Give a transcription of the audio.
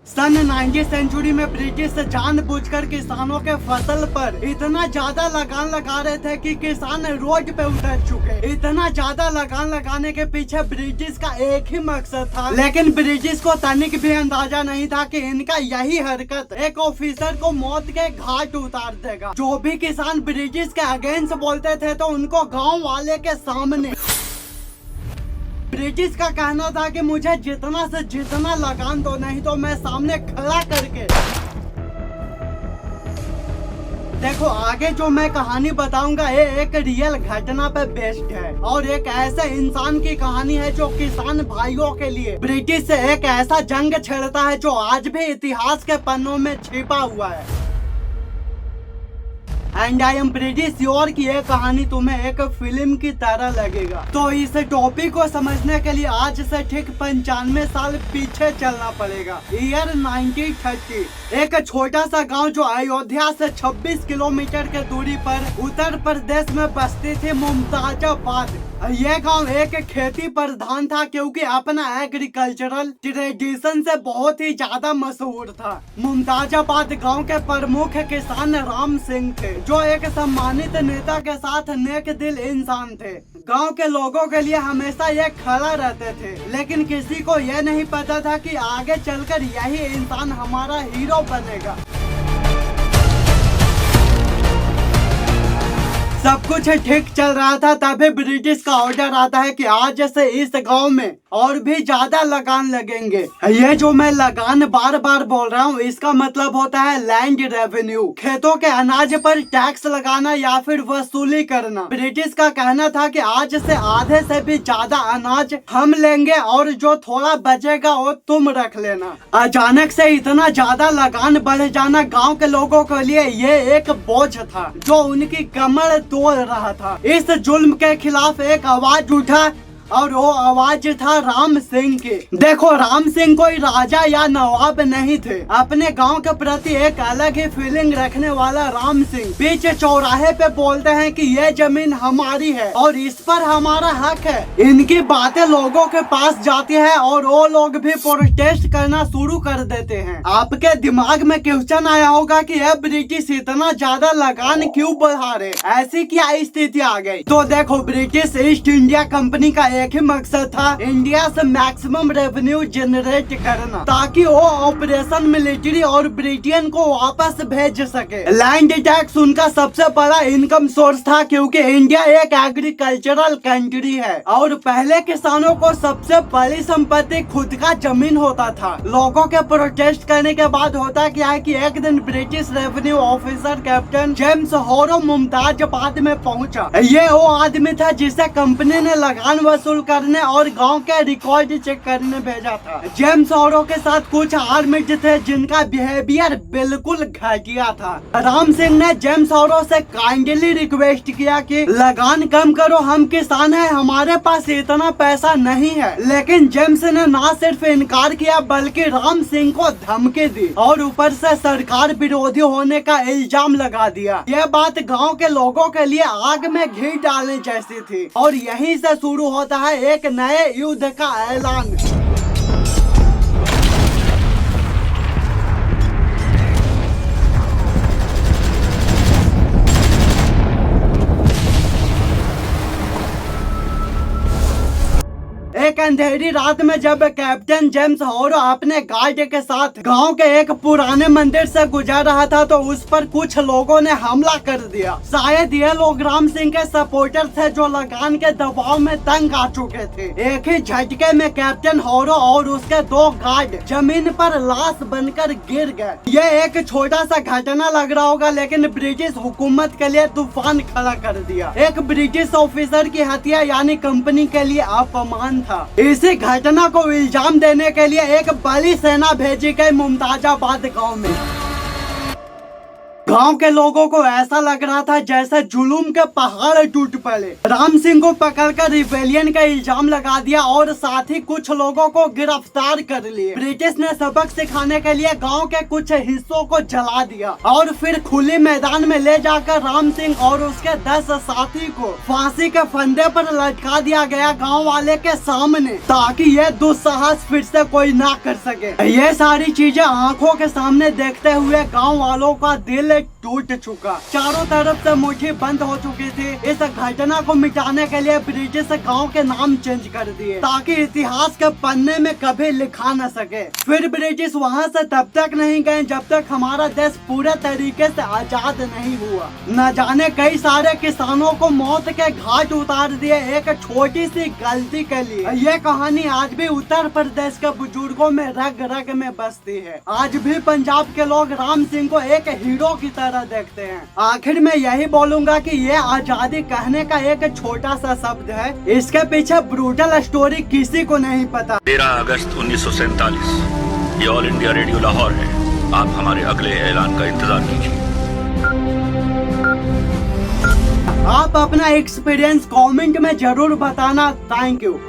सन 19वीं सेंचुरी में ब्रिटिश जानबूझकर किसानों के फसल पर इतना ज्यादा लगान लगा रहे थे कि किसान रोड पे उतर चुके। इतना ज्यादा लगान लगाने के पीछे ब्रिटिश का एक ही मकसद था, लेकिन ब्रिटिश को तनिक भी अंदाजा नहीं था कि इनका यही हरकत एक ऑफिसर को मौत के घाट उतार देगा। जो भी किसान ब्रिटिश के अगेंस्ट बोलते थे तो उनको गाँव वाले के सामने ब्रिटिश का कहना था कि मुझे जितना से जितना लगान दो, नहीं तो मैं सामने खड़ा करके देखो। आगे जो मैं कहानी बताऊंगा ये एक रियल घटना पे बेस्ड है और एक ऐसे इंसान की कहानी है जो किसान भाइयों के लिए ब्रिटिश से एक ऐसा जंग छेड़ता है जो आज भी इतिहास के पन्नों में छिपा हुआ है। And I am pretty sure कि ये कहानी तुम्हें एक फिल्म की तरह लगेगा। तो इस टॉपिक को समझने के लिए आज से ठीक 95 साल पीछे चलना पड़ेगा। ईयर 1930। एक छोटा सा गांव जो अयोध्या से 26 किलोमीटर के दूरी पर उत्तर प्रदेश में बसती थी मुमताजाबाद। ये गांव एक खेती प्रधान था क्योंकि अपना एग्रीकल्चरल ट्रेडिशन से बहुत ही ज्यादा मशहूर था। मुमताजाबाद गांव के प्रमुख किसान राम सिंह थे, जो एक सम्मानित नेता के साथ नेक दिल इंसान थे। गांव के लोगों के लिए हमेशा ये खड़ा रहते थे, लेकिन किसी को यह नहीं पता था कि आगे चलकर यही इंसान हमारा हीरो बनेगा। सब कुछ ठीक चल रहा था, तभी ब्रिटिश का ऑर्डर आता है कि आज से इस गांव में और भी ज्यादा लगान लगेंगे। ये जो मैं लगान बार बार बोल रहा हूँ इसका मतलब होता है लैंड रेवेन्यू, खेतों के अनाज पर टैक्स लगाना या फिर वसूली करना। ब्रिटिश का कहना था कि आज से आधे से भी ज्यादा अनाज हम लेंगे और जो थोड़ा बचेगा वो तुम रख लेना। अचानक से इतना ज्यादा लगान बढ़ जाना गाँव के लोगों के लिए ये एक बोझ था जो उनकी कमर तोड़ रहा था। इस जुल्म के खिलाफ एक आवाज उठा और वो आवाज था राम सिंह की। देखो, राम सिंह कोई राजा या नवाब नहीं थे। अपने गांव के प्रति एक अलग ही फीलिंग रखने वाला राम सिंह बीच चौराहे पे बोलते हैं कि ये जमीन हमारी है और इस पर हमारा हक है। इनकी बातें लोगों के पास जाती है और वो लोग भी प्रोटेस्ट करना शुरू कर देते हैं। आपके दिमाग में क्वेश्चन आया होगा कि यह ब्रिटिश इतना ज्यादा लगान क्यों बढ़ा रहे, ऐसी क्या स्थिति आ गई? तो देखो, ब्रिटिश ईस्ट इंडिया कंपनी का एक ही मकसद था इंडिया से मैक्सिमम रेवेन्यू जनरेट करना, ताकि वो ऑपरेशन मिलिट्री और ब्रिटेन को वापस भेज सके। लैंड टैक्स उनका सबसे बड़ा इनकम सोर्स था क्योंकि इंडिया एक एग्रीकल्चरल कंट्री है और पहले किसानों को सबसे बड़ी संपत्ति खुद का जमीन होता था। लोगों के प्रोटेस्ट करने के बाद होता क्या है कि एक दिन British revenue officer captain James Harrow Mumtazabad में पहुंचा। ये वो आदमी था जिसे कंपनी ने लगान वसूल करने और गांव के रिकॉर्ड चेक करने भेजा था। जेम्स हॉरो के साथ कुछ आर्मीड थे जिनका बिहेवियर बिल्कुल घटिया था। राम सिंह ने जेम्स हॉरो से काइंडली रिक्वेस्ट किया कि लगान कम करो, हम किसान हैं, हमारे पास इतना पैसा नहीं है। लेकिन जेम्स ने ना सिर्फ इनकार किया बल्कि राम सिंह को धमकी दी और ऊपर से सरकार विरोधी होने का इल्जाम लगा दिया। ये बात गाँव के लोगों के लिए आग में घी डालने जैसी थी और यहीं से शुरू होता है एक नए युद्ध का ऐलान। एक अंधेरी रात में जब कैप्टन जेम्स हॉरो अपने गार्ड के साथ गांव के एक पुराने मंदिर से गुजर रहा था तो उस पर कुछ लोगों ने हमला कर दिया। शायद ये लोग राम सिंह के सपोर्टर थे जो लगान के दबाव में तंग आ चुके थे। एक ही झटके में कैप्टन हॉरो और उसके 2 गार्ड जमीन पर लाश बनकर गिर गए। ये एक छोटा सा घटना लग रहा होगा, लेकिन ब्रिटिश हुकूमत के लिए तूफान खड़ा कर दिया। एक ब्रिटिश ऑफिसर की हत्या यानी कंपनी के लिए अपमान था। इसी घटना को इल्जाम देने के लिए एक बड़ी सेना भेजी गई मुमताजाबाद गांव में। गांव के लोगों को ऐसा लग रहा था जैसे जुलूम के पहाड़ टूट पड़े। राम सिंह को पकड़कर रिबेलियन का इल्जाम लगा दिया और साथ ही कुछ लोगों को गिरफ्तार कर लिए। ब्रिटिश ने सबक सिखाने के लिए गांव के कुछ हिस्सों को जला दिया और फिर खुले मैदान में ले जाकर राम सिंह और उसके 10 साथी को फांसी के फंदे पर लटका दिया गया गांव वाले के सामने, ताकि ये दुस्साहस फिर से कोई ना कर सके। ये सारी चीजें आंखों के सामने देखते हुए गांव वालों का दिल टूट चुका। चारों तरफ से मुट्ठी बंद हो चुकी थी। इस घटना को मिटाने के लिए ब्रिटिश गांव के नाम चेंज कर दिए ताकि इतिहास के पन्ने में कभी लिखा न सके। फिर ब्रिटिश वहां से तब तक नहीं गए जब तक हमारा देश पूरे तरीके से आजाद नहीं हुआ। न जाने कई सारे किसानों को मौत के घाट उतार दिए एक छोटी सी गलती के लिए। ये कहानी आज भी उत्तर प्रदेश के बुजुर्गों में रग रग में बसती है। आज भी पंजाब के लोग राम सिंह को एक हीरो की तरह देखते हैं। आखिर में यही बोलूंगा कि ये आजादी कहने का एक छोटा सा शब्द है, इसके पीछे ब्रूटल स्टोरी किसी को नहीं पता। 13 अगस्त 1947 ये ऑल इंडिया रेडियो लाहौर है। आप हमारे अगले ऐलान का इंतजार कीजिए। आप अपना एक्सपीरियंस कमेंट में जरूर बताना। Thank you.